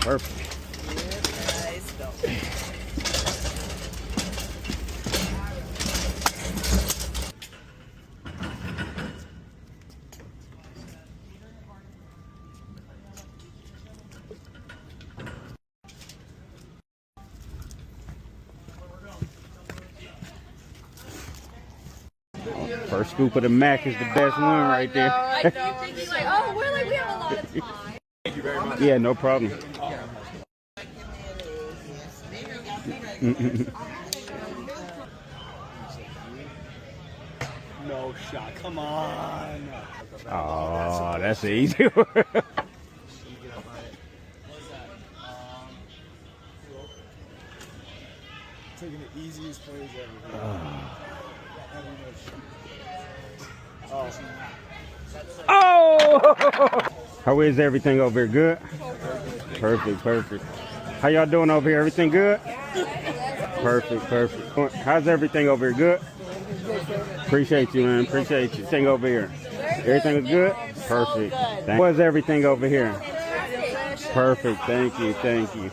Perfect. Nice. Go. First scoop of the mac is the best one right there. I know. Oh, we're like, we have a lot of time. Thank you very much. Yeah, no problem. No shot. Come on. Oh, that's an easy one. Taking the easiest plays ever. Oh! How is everything over here? Good? Perfect, perfect. How y'all doing over here? Everything good? Perfect, perfect. How's everything over here? Good? Appreciate you, man. Appreciate you. Everything over here. Everything is good? Perfect. What's everything over here? Perfect. Thank you, thank you.